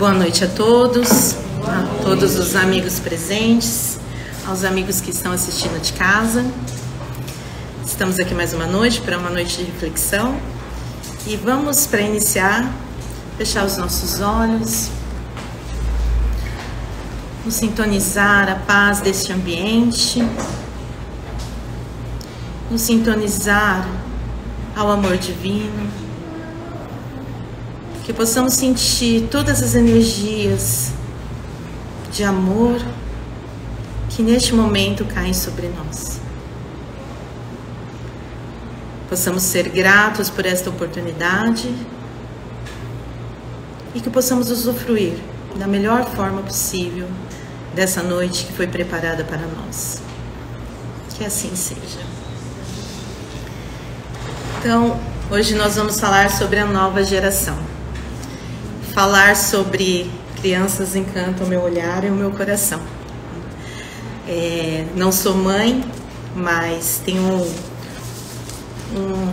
Boa noite a todos os amigos presentes, aos amigos que estão assistindo de casa. Estamos aqui mais uma noite, para uma noite de reflexão. E vamos, para iniciar, fechar os nossos olhos, nos sintonizar a paz deste ambiente, nos sintonizar ao amor divino, que possamos sentir todas as energias de amor que neste momento caem sobre nós. Possamos ser gratos por esta oportunidade e que possamos usufruir da melhor forma possível dessa noite que foi preparada para nós. Que assim seja. Então, hoje nós vamos falar sobre a nova geração. Falar sobre crianças encanta o meu olhar e o meu coração. Não sou mãe, mas tenho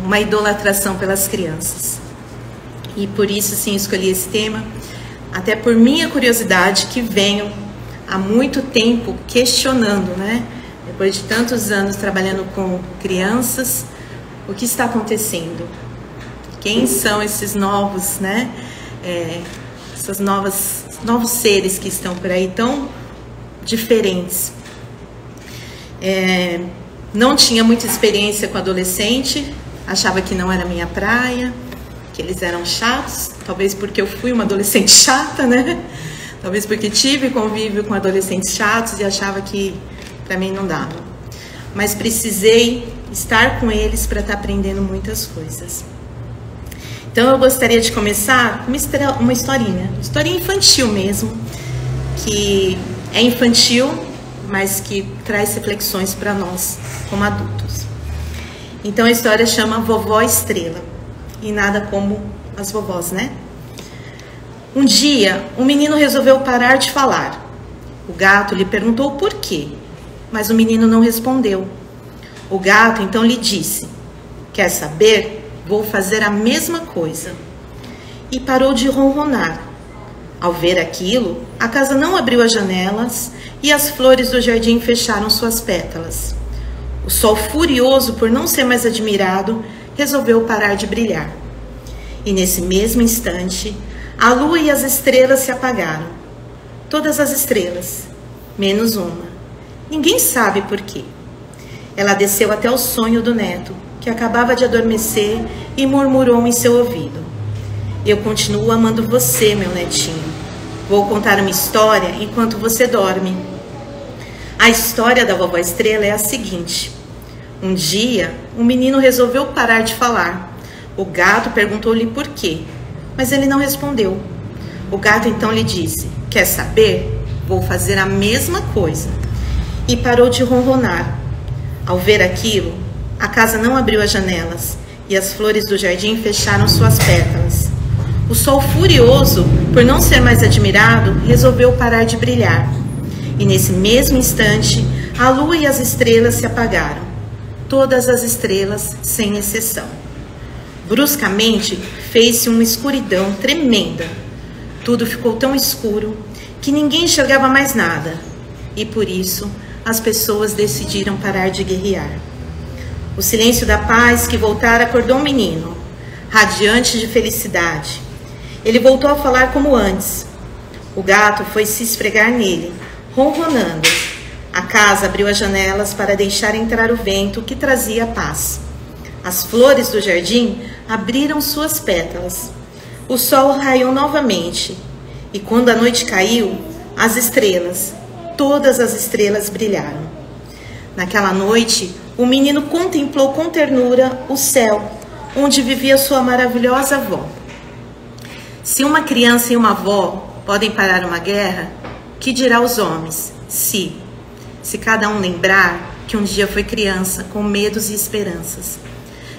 uma idolatração pelas crianças. E por isso, sim, escolhi esse tema, até por minha curiosidade, que venho há muito tempo questionando, né? Depois de tantos anos trabalhando com crianças, o que está acontecendo? Quem são esses novos, né? Esses novos seres que estão por aí tão diferentes. Não tinha muita experiência com adolescente, achava que não era minha praia, que eles eram chatos, talvez porque eu fui uma adolescente chata, né? Talvez porque tive convívio com adolescentes chatos e achava que para mim não dava. Mas precisei estar com eles para estar aprendendo muitas coisas. Então eu gostaria de começar com uma historinha infantil mesmo, que é infantil, mas que traz reflexões para nós como adultos. Então a história chama Vovó Estrela, e nada como as vovós, né? Um dia, um menino resolveu parar de falar. O gato lhe perguntou por quê, mas o menino não respondeu. O gato então lhe disse: "Quer saber? Vou fazer a mesma coisa." E parou de ronronar. Ao ver aquilo, a casa não abriu as janelas e as flores do jardim fecharam suas pétalas. O sol, furioso por não ser mais admirado, resolveu parar de brilhar. E nesse mesmo instante, a lua e as estrelas se apagaram. Todas as estrelas, menos uma. Ninguém sabe por quê. Ela desceu até o sonho do neto, que acabava de adormecer, e murmurou em seu ouvido: "Eu continuo amando você, meu netinho. Vou contar uma história enquanto você dorme." A história da Vovó Estrela é a seguinte: um dia, um menino resolveu parar de falar. O gato perguntou-lhe por quê, mas ele não respondeu. O gato então lhe disse: "Quer saber? Vou fazer a mesma coisa." E parou de ronronar. Ao ver aquilo, a casa não abriu as janelas e as flores do jardim fecharam suas pétalas. O sol, furioso por não ser mais admirado, resolveu parar de brilhar. E nesse mesmo instante, a lua e as estrelas se apagaram. Todas as estrelas, sem exceção. Bruscamente, fez-se uma escuridão tremenda. Tudo ficou tão escuro que ninguém enxergava mais nada. E por isso, as pessoas decidiram parar de guerrear. O silêncio da paz que voltara acordou o menino, radiante de felicidade. Ele voltou a falar como antes. O gato foi se esfregar nele, ronronando. A casa abriu as janelas para deixar entrar o vento que trazia paz. As flores do jardim abriram suas pétalas. O sol raiou novamente. E quando a noite caiu, as estrelas, todas as estrelas brilharam. Naquela noite, o menino contemplou com ternura o céu, onde vivia sua maravilhosa avó. Se uma criança e uma avó podem parar uma guerra, que dirá os homens? Se cada um lembrar que um dia foi criança, com medos e esperanças.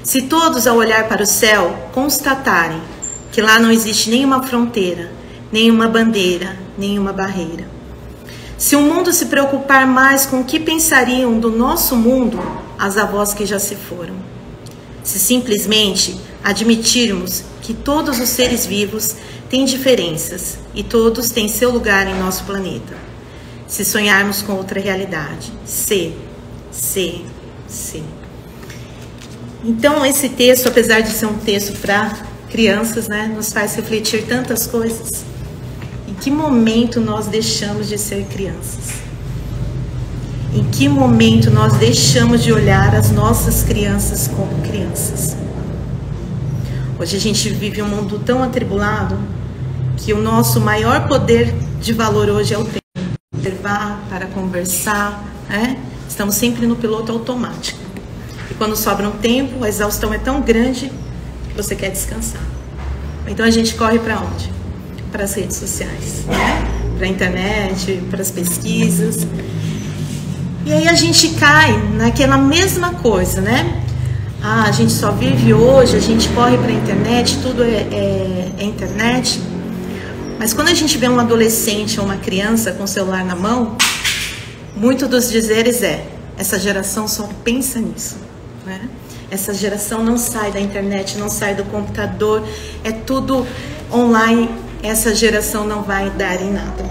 Se todos, ao olhar para o céu, constatarem que lá não existe nenhuma fronteira, nenhuma bandeira, nenhuma barreira. Se o mundo se preocupar mais com o que pensariam do nosso mundo as avós que já se foram. Se simplesmente admitirmos que todos os seres vivos têm diferenças e todos têm seu lugar em nosso planeta. Se sonharmos com outra realidade. Então, esse texto, apesar de ser um texto para crianças, né, nos faz refletir tantas coisas. Em que momento nós deixamos de ser crianças? Em que momento nós deixamos de olhar as nossas crianças como crianças? Hoje a gente vive um mundo tão atribulado que o nosso maior poder de valor hoje é o tempo. Observar, para conversar, né? Estamos sempre no piloto automático. E quando sobra um tempo, a exaustão é tão grande que você quer descansar. Então a gente corre para onde? Para as redes sociais, né? Para a internet, para as pesquisas. E aí a gente cai naquela mesma coisa, né? Ah, a gente só vive hoje, a gente corre para a internet, tudo é internet. Mas quando a gente vê um adolescente ou uma criança com o celular na mão, muito dos dizeres essa geração só pensa nisso, né? Essa geração não sai da internet, não sai do computador, é tudo online, essa geração não vai dar em nada.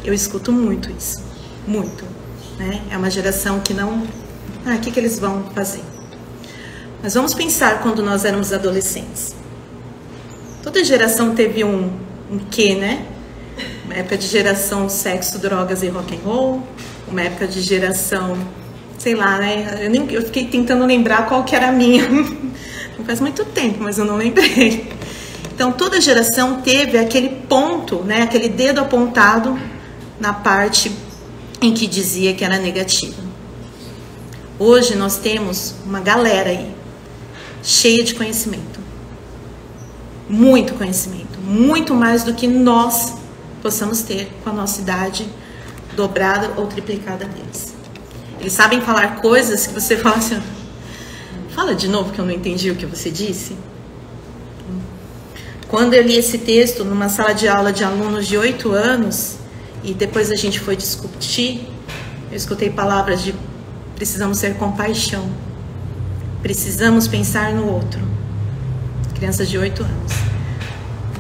Eu escuto muito isso, muito, né? É uma geração que não... o que eles vão fazer? Mas vamos pensar quando nós éramos adolescentes. Toda geração teve um quê, né? Uma época de geração sexo, drogas e rock and roll, uma época de geração, sei lá, né? Eu fiquei tentando lembrar qual que era a minha. Não faz muito tempo, mas eu não lembrei. Então, toda geração teve aquele ponto, né? Aquele dedo apontado na parte em que dizia que era negativa. Hoje nós temos uma galera aí, cheia de conhecimento. Muito conhecimento, muito mais do que nós possamos ter com a nossa idade dobrada ou triplicada deles. Eles sabem falar coisas que você fala assim, fala de novo que eu não entendi o que você disse. Quando eu li esse texto numa sala de aula de alunos de 8 anos, e depois a gente foi discutir, eu escutei palavras de precisamos ter compaixão, precisamos pensar no outro. Crianças de 8 anos.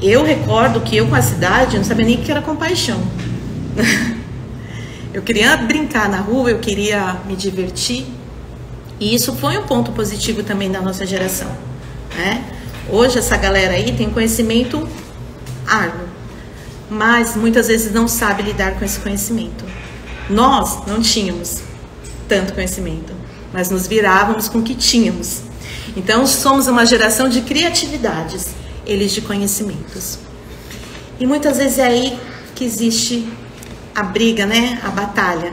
Eu recordo que eu com essa idade não sabia nem o que era compaixão. Eu queria brincar na rua, eu queria me divertir. E isso foi um ponto positivo também da nossa geração, né? Hoje essa galera aí tem conhecimento árduo, mas muitas vezes não sabe lidar com esse conhecimento. Nós não tínhamos tanto conhecimento, mas nos virávamos com o que tínhamos. Então somos uma geração de criatividades, eles de conhecimentos. E muitas vezes é aí que existe a briga, né? A batalha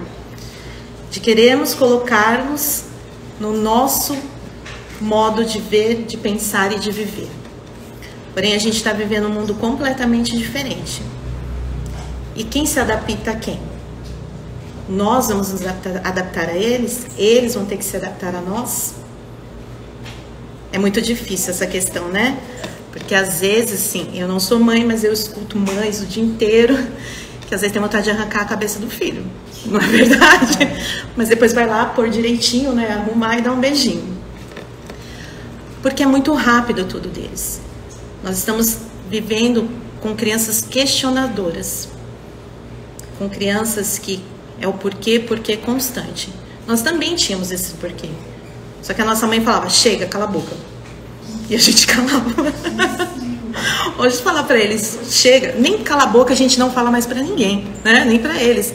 de querermos colocarmos no nosso modo de ver, de pensar e de viver. Porém, a gente está vivendo um mundo completamente diferente. E quem se adapta a quem? Nós vamos nos adaptar a eles? Eles vão ter que se adaptar a nós? É muito difícil essa questão, né? Porque às vezes, sim, eu não sou mãe, mas eu escuto mães o dia inteiro que às vezes tem vontade de arrancar a cabeça do filho. Não é verdade? Mas depois vai lá pôr direitinho, né? Arrumar e dar um beijinho. Porque é muito rápido tudo deles. Nós estamos vivendo com crianças questionadoras. Com crianças que é o porquê constante. Nós também tínhamos esse porquê. Só que a nossa mãe falava, chega, cala a boca. E a gente calava. Hoje falar para eles, chega, nem cala a boca a gente não fala mais para ninguém, né? Nem para eles.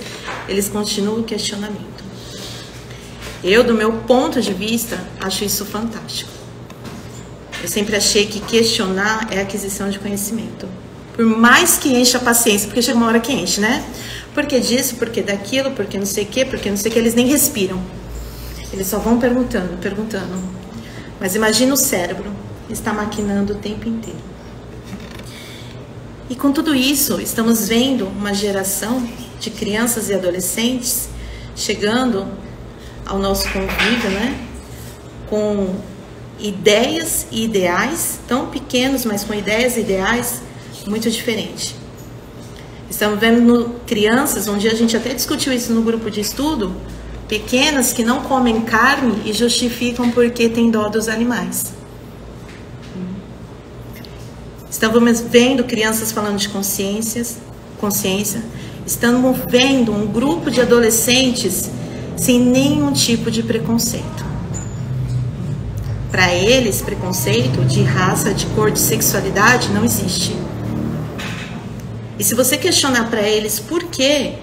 Eles continuam o questionamento. Eu, do meu ponto de vista, acho isso fantástico. Eu sempre achei que questionar é aquisição de conhecimento. Por mais que encha a paciência, porque chega uma hora que enche, né? Por que disso, por que daquilo, por que não sei o que, eles nem respiram. Eles só vão perguntando. Mas imagina o cérebro, está maquinando o tempo inteiro. E com tudo isso, estamos vendo uma geração de crianças e adolescentes chegando ao nosso convívio, né? Com ideias e ideais, tão pequenos, mas com ideias e ideais muito diferentes. Estamos vendo crianças, um dia a gente até discutiu isso no grupo de estudo, pequenas que não comem carne e justificam porque tem dó dos animais. Estamos vendo crianças falando de consciência. Estamos vendo um grupo de adolescentes sem nenhum tipo de preconceito. Para eles, preconceito de raça, de cor, de sexualidade não existe. E se você questionar para eles por quê,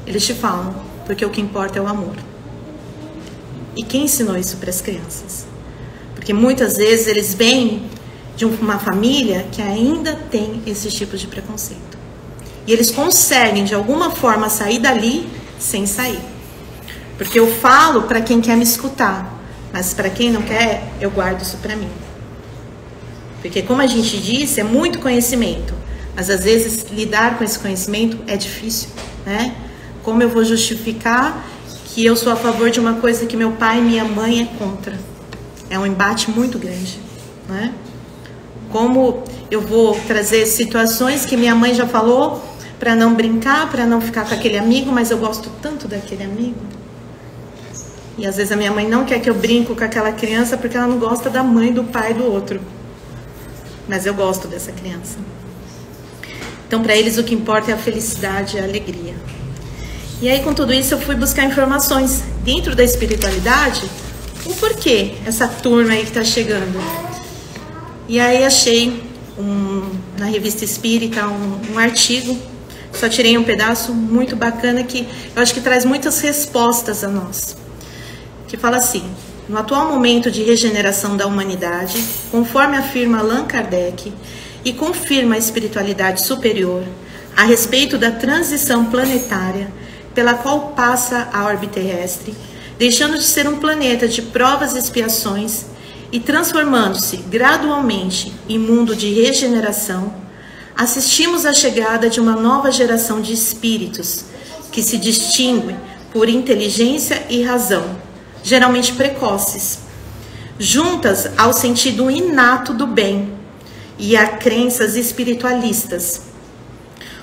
eles te falam, porque o que importa é o amor. E quem ensinou isso para as crianças? Porque muitas vezes eles vêm de uma família que ainda tem esse tipo de preconceito. E eles conseguem, de alguma forma, sair dali sem sair. Porque eu falo para quem quer me escutar, mas para quem não quer, eu guardo isso para mim. Porque, como a gente disse, é muito conhecimento. Mas, às vezes, lidar com esse conhecimento é difícil, né? Como eu vou justificar que eu sou a favor de uma coisa que meu pai e minha mãe é contra? É um embate muito grande, né? Como eu vou trazer situações que minha mãe já falou para não brincar, para não ficar com aquele amigo, mas eu gosto tanto daquele amigo. E às vezes a minha mãe não quer que eu brinque com aquela criança porque ela não gosta da mãe, do pai, do outro. Mas eu gosto dessa criança. Então, para eles, o que importa é a felicidade e a alegria. E aí, com tudo isso, eu fui buscar informações dentro da espiritualidade, o porquê essa turma aí que está chegando. E aí, achei na Revista Espírita um artigo, só tirei um pedaço muito bacana que eu acho que traz muitas respostas a nós. Que fala assim: no atual momento de regeneração da humanidade, conforme afirma Allan Kardec e confirma a espiritualidade superior a respeito da transição planetária pela qual passa a órbita terrestre, deixando de ser um planeta de provas e expiações e transformando-se gradualmente em mundo de regeneração, assistimos à chegada de uma nova geração de espíritos que se distinguem por inteligência e razão, geralmente precoces, juntas ao sentido inato do bem e a crenças espiritualistas,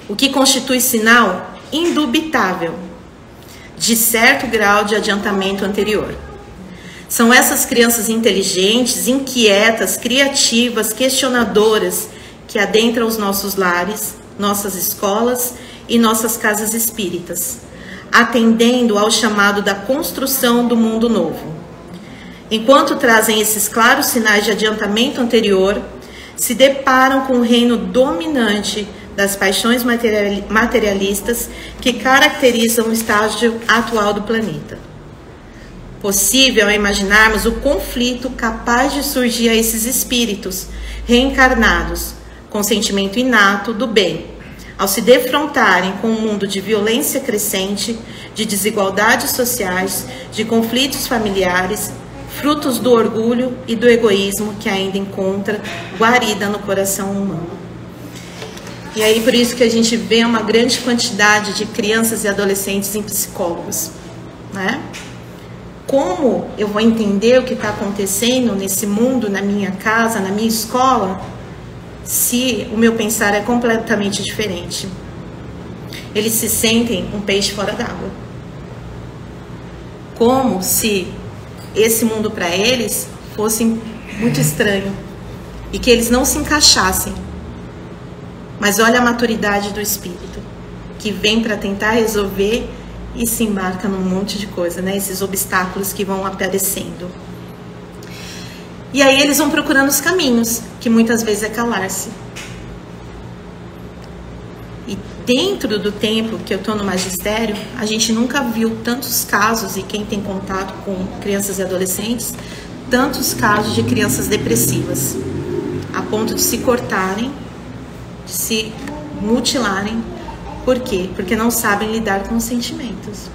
o que constitui sinal indubitável de certo grau de adiantamento anterior. São essas crianças inteligentes, inquietas, criativas, questionadoras que adentram os nossos lares, nossas escolas e nossas casas espíritas, atendendo ao chamado da construção do mundo novo. Enquanto trazem esses claros sinais de adiantamento anterior, se deparam com o reino dominante das paixões materialistas que caracterizam o estágio atual do planeta. Possível é imaginarmos o conflito capaz de surgir a esses espíritos reencarnados, com sentimento inato do bem, ao se defrontarem com um mundo de violência crescente, de desigualdades sociais, de conflitos familiares, frutos do orgulho e do egoísmo que ainda encontra guarida no coração humano. E aí, por isso que a gente vê uma grande quantidade de crianças e adolescentes em psicólogos, né? Como eu vou entender o que está acontecendo nesse mundo, na minha casa, na minha escola, se o meu pensar é completamente diferente? Eles se sentem um peixe fora d'água. Como se esse mundo para eles fosse muito estranho e que eles não se encaixassem. Mas olha a maturidade do espírito, que vem para tentar resolver e se embarca num monte de coisa, né? Esses obstáculos que vão aparecendo. E aí eles vão procurando os caminhos, que muitas vezes é calar-se. E dentro do tempo que eu estou no magistério, a gente nunca viu tantos casos, e quem tem contato com crianças e adolescentes, tantos casos de crianças depressivas, a ponto de se cortarem, de se mutilarem. Por quê? Porque não sabem lidar com os sentimentos.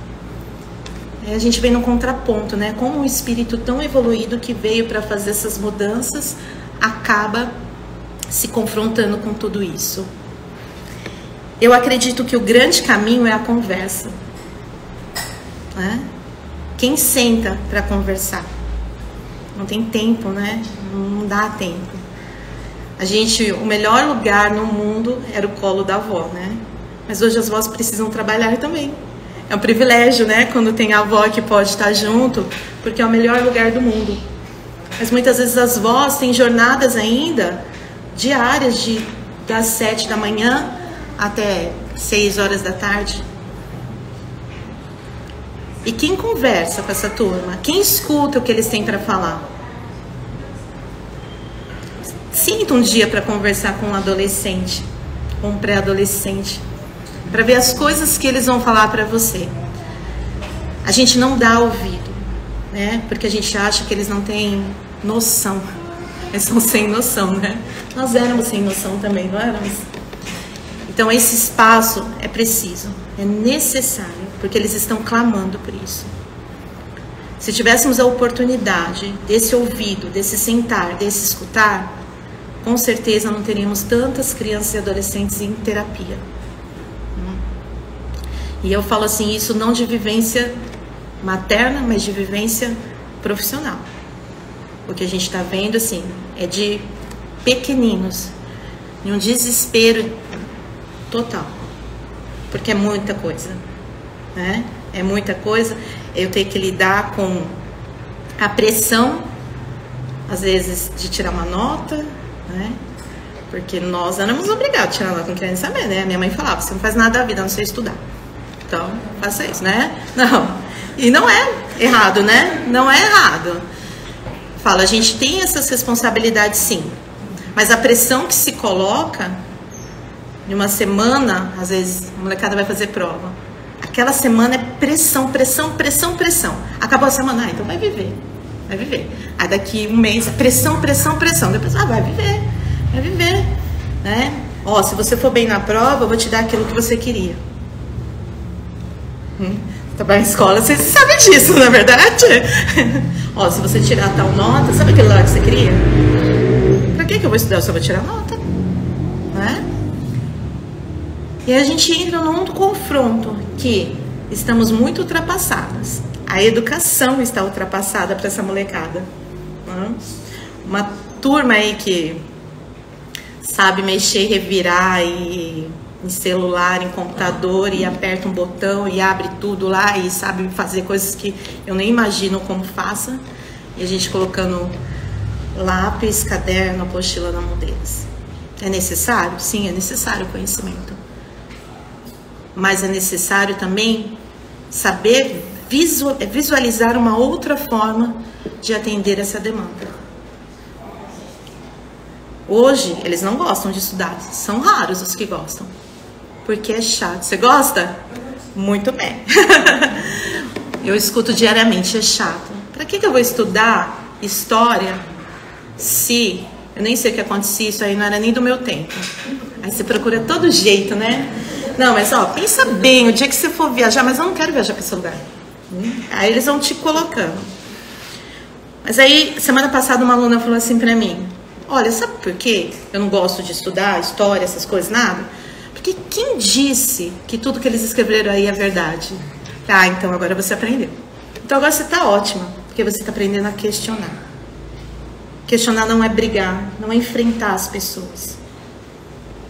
A gente vem no contraponto, né? Como um espírito tão evoluído que veio para fazer essas mudanças acaba se confrontando com tudo isso. Eu acredito que o grande caminho é a conversa, né? Quem senta para conversar? Não tem tempo, né? Não dá tempo. O melhor lugar no mundo era o colo da avó, né? Mas hoje as vós precisam trabalhar também. É um privilégio, né? Quando tem a avó que pode estar junto, porque é o melhor lugar do mundo. Mas muitas vezes as vós têm jornadas ainda diárias das 7 da manhã até 6 horas da tarde. E quem conversa com essa turma? Quem escuta o que eles têm para falar? Sinta um dia para conversar com um adolescente, com um pré-adolescente, para ver as coisas que eles vão falar para você. A gente não dá ouvido, né? Porque a gente acha que eles não têm noção. Eles são sem noção, né? Nós éramos sem noção também, não éramos? Então esse espaço é preciso, é necessário, porque eles estão clamando por isso. Se tivéssemos a oportunidade desse ouvido, desse sentar, desse escutar, com certeza não teríamos tantas crianças e adolescentes em terapia. E eu falo assim, isso não de vivência materna, mas de vivência profissional. O que a gente está vendo, assim, é de pequeninos, em um desespero total, porque é muita coisa, né? É muita coisa. Eu tenho que lidar com a pressão, às vezes, de tirar uma nota, né? Porque nós éramos obrigados a tirar nota, não querendo saber, né? Minha mãe falava, você não faz nada da vida, a não sei estudar. Então, faça isso, né? Não. E não é errado, né? Não é errado. Fala, a gente tem essas responsabilidades, sim. Mas a pressão que se coloca em uma semana, às vezes a molecada vai fazer prova. Aquela semana é pressão, pressão, pressão, pressão. Acabou a semana, então vai viver. Vai viver. Aí daqui um mês, pressão, pressão, pressão. Depois, vai viver. Vai viver. Né? Ó, se você for bem na prova, eu vou te dar aquilo que você queria. Trabalhar em escola, vocês sabem disso, não é verdade? Ó, se você tirar tal nota, sabe aquele lá que você queria? Pra que eu vou estudar? Eu só vou tirar nota. Né? E aí a gente entra num confronto que estamos muito ultrapassadas. A educação está ultrapassada para essa molecada. Né? Uma turma aí que sabe mexer, revirar em celular, em computador, e aperta um botão e abre tudo lá e sabe fazer coisas que eu nem imagino como faça. E a gente colocando lápis, caderno, apostila na mão deles. É necessário? Sim, é necessário o conhecimento. Mas é necessário também saber visualizar uma outra forma de atender essa demanda. Hoje, eles não gostam de estudar. São raros os que gostam. Porque é chato. Você gosta? Muito bem. Eu escuto diariamente, é chato. Para que eu vou estudar história se eu nem sei o que acontecia, isso aí não era nem do meu tempo? Aí você procura todo jeito, né? Não, mas ó, pensa bem, o dia que você for viajar, mas eu não quero viajar para esse lugar. Aí eles vão te colocando. Mas aí, semana passada, uma aluna falou assim pra mim, olha, sabe por quê eu não gosto de estudar história, essas coisas, nada? Porque quem disse que tudo que eles escreveram aí é verdade? Ah, então agora você aprendeu. Então agora você tá ótima, porque você tá aprendendo a questionar. Questionar não é brigar, não é enfrentar as pessoas,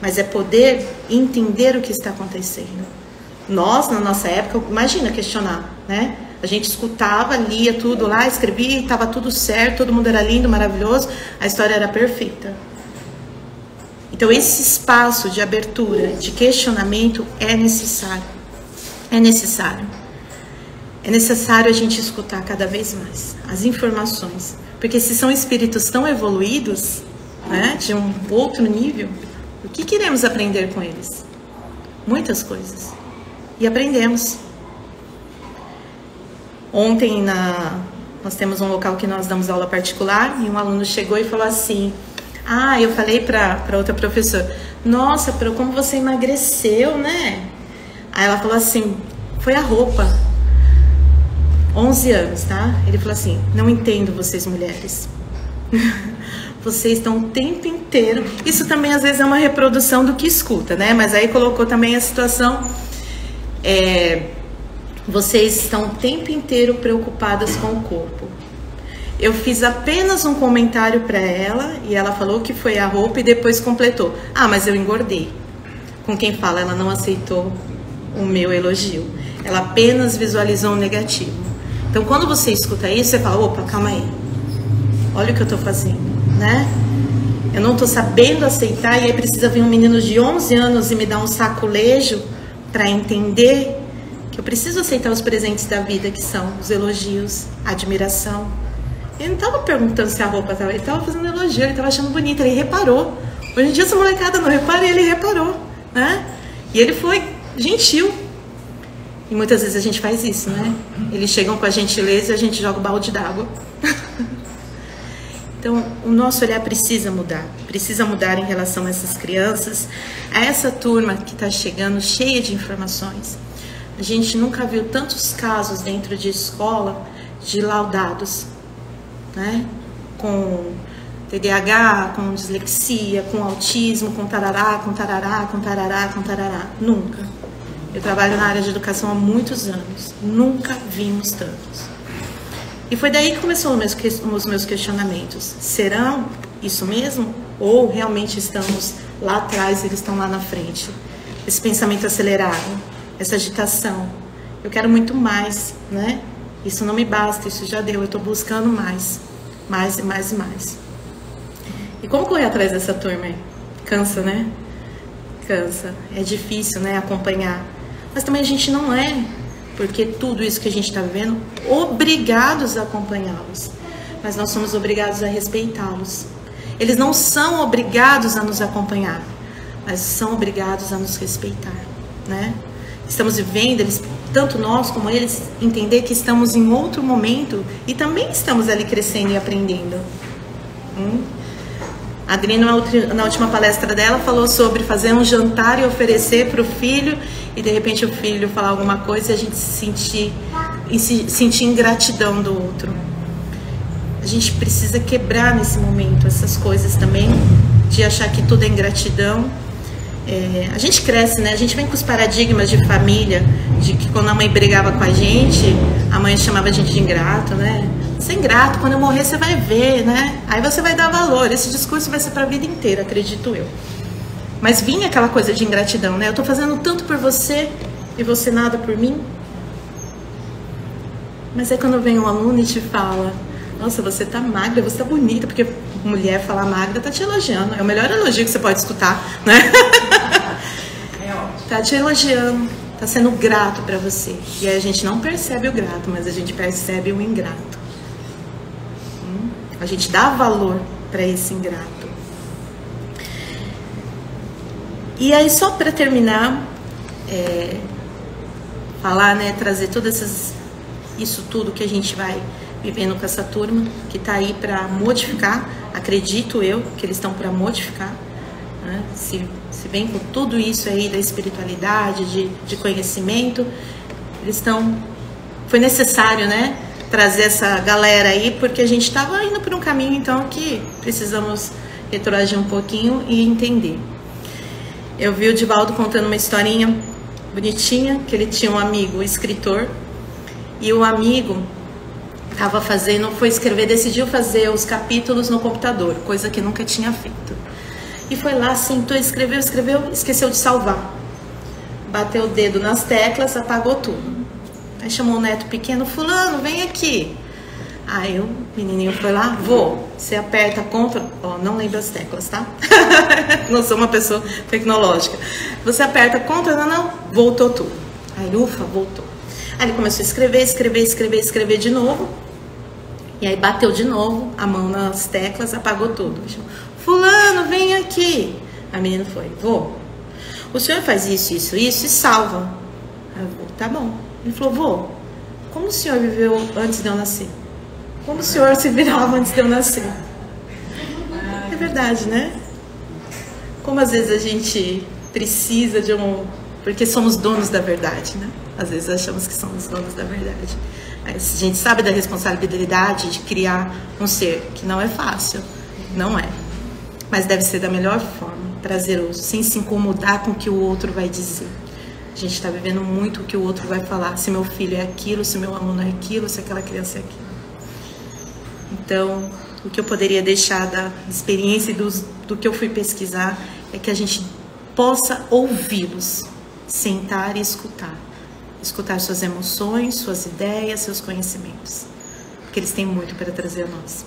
mas é poder entender o que está acontecendo. Nós, na nossa época, imagina questionar, né? A gente escutava, lia tudo lá, escrevia, estava tudo certo, todo mundo era lindo, maravilhoso, a história era perfeita. Então esse espaço de abertura, de questionamento é necessário. É necessário. É necessário a gente escutar cada vez mais as informações. Porque se são espíritos tão evoluídos, né, de um outro nível, o que queremos aprender com eles? Muitas coisas. E aprendemos. Ontem nós temos um local que nós damos aula particular e um aluno chegou e falou assim, eu falei para outra professora, nossa, Pro, como você emagreceu, né? Aí ela falou assim, foi a roupa. 11 anos, tá? Ele falou assim, não entendo vocês mulheres. Vocês estão o tempo inteiro... Isso também às vezes é uma reprodução do que escuta, né? Mas aí colocou também a situação... vocês estão o tempo inteiro preocupadas com o corpo. Eu fiz apenas um comentário para ela e ela falou que foi a roupa e depois completou. Mas eu engordei. Com quem fala, ela não aceitou o meu elogio. Ela apenas visualizou o negativo. Então, quando você escuta isso, você fala, opa, calma aí. Olha o que eu tô fazendo, né? eu não estou sabendo aceitar, e aí precisa vir um menino de 11 anos e me dar um saculejo para entender que eu preciso aceitar os presentes da vida, que são os elogios, a admiração. Ele não estava perguntando se a roupa estava, ele estava fazendo elogio, ele estava achando bonita, ele reparou. Hoje em dia essa molecada não repara, ele reparou, né? E ele foi gentil. E muitas vezes a gente faz isso, né? Eles chegam com a gentileza e a gente joga o balde d'água. Então, o nosso olhar precisa mudar em relação a essas crianças, a essa turma que está chegando cheia de informações. A gente nunca viu tantos casos dentro de escola de laudados, né? Com TDAH, com dislexia, com autismo, com tarará, com tarará, com tarará, com tarará. Nunca. Eu trabalho na área de educação há muitos anos. Nunca vimos tantos. E foi daí que começaram os meus questionamentos. Serão isso mesmo? Ou realmente estamos lá atrás e eles estão lá na frente? Esse pensamento acelerado, essa agitação. Eu quero muito mais, né? Isso não me basta, isso já deu. Eu estou buscando mais. Mais e mais e mais. E como correr atrás dessa turma aí? Cansa, né? Cansa. É difícil, né? Acompanhar. Mas também a gente não é, porque tudo isso que a gente está vivendo, obrigados a acompanhá-los. Mas nós somos obrigados a respeitá-los. Eles não são obrigados a nos acompanhar, mas são obrigados a nos respeitar, né? Estamos vivendo, eles, tanto nós como eles, entender que estamos em outro momento e também estamos ali crescendo e aprendendo. A Adri, na última palestra dela, falou sobre fazer um jantar e oferecer para o filho, e de repente o filho falar alguma coisa e a gente se sentir ingratidão do outro. A gente precisa quebrar nesse momento essas coisas também, de achar que tudo é ingratidão. A gente cresce, né? A gente vem com os paradigmas de família, de que quando a mãe brigava com a gente chamava a gente de ingrato, né? Você é ingrato, quando eu morrer você vai ver, né? Aí você vai dar valor. Esse discurso vai ser para a vida inteira, acredito eu. Mas vinha aquela coisa de ingratidão, né? Eu tô fazendo tanto por você e você nada por mim. Mas aí quando vem um aluno e te fala: nossa, você tá magra, você tá bonita, porque mulher falar magra tá te elogiando. É o melhor elogio que você pode escutar, né? Tá te elogiando, tá sendo grato para você. E aí a gente não percebe o grato, mas a gente percebe o ingrato. A gente dá valor para esse ingrato. E aí, só para terminar, falar, né, trazer isso tudo que a gente vai vivendo com essa turma, que está aí para modificar, acredito eu, que eles estão para modificar, né? Se vem com tudo isso aí da espiritualidade, de conhecimento, foi necessário, né, trazer essa galera aí, porque a gente estava indo por um caminho, então, que precisamos retroagir um pouquinho e entender. Eu vi o Divaldo contando uma historinha bonitinha, que ele tinha um amigo escritor, e o amigo decidiu fazer os capítulos no computador, coisa que nunca tinha feito. E foi lá, sentou, escreveu, esqueceu de salvar. Bateu o dedo nas teclas, apagou tudo. Aí chamou o neto pequeno: fulano, vem aqui. Aí o menininho foi lá: você aperta Ctrl, não lembro as teclas, tá? Não sou uma pessoa tecnológica. Você aperta Ctrl, voltou tudo. Aí ele, ufa, voltou. Aí ele começou a escrever de novo. E aí bateu de novo a mão nas teclas, apagou tudo. Fulano, vem aqui. A menina foi: o senhor faz isso e salva. Aí eu, tá bom. Ele falou: como o senhor viveu antes de eu nascer? Como o senhor se virava antes de eu nascer? É verdade, né? Como às vezes a gente precisa porque somos donos da verdade, né? Às vezes achamos que somos donos da verdade. A gente sabe da responsabilidade de criar um ser que não é fácil, não é. Mas deve ser da melhor forma, prazeroso, sem se incomodar com o que o outro vai dizer. A gente está vivendo muito o que o outro vai falar. Se meu filho é aquilo, se meu aluno é aquilo, se aquela criança é aquilo. Então, o que eu poderia deixar da experiência e do que eu fui pesquisar é que a gente possa ouvi-los, sentar e escutar. Escutar suas emoções, suas ideias, seus conhecimentos. Porque eles têm muito para trazer a nós.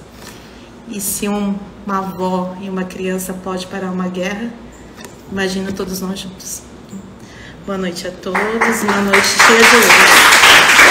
E se uma avó e uma criança pode parar uma guerra, imagina todos nós juntos. Boa noite a todos, uma noite cheia de luz.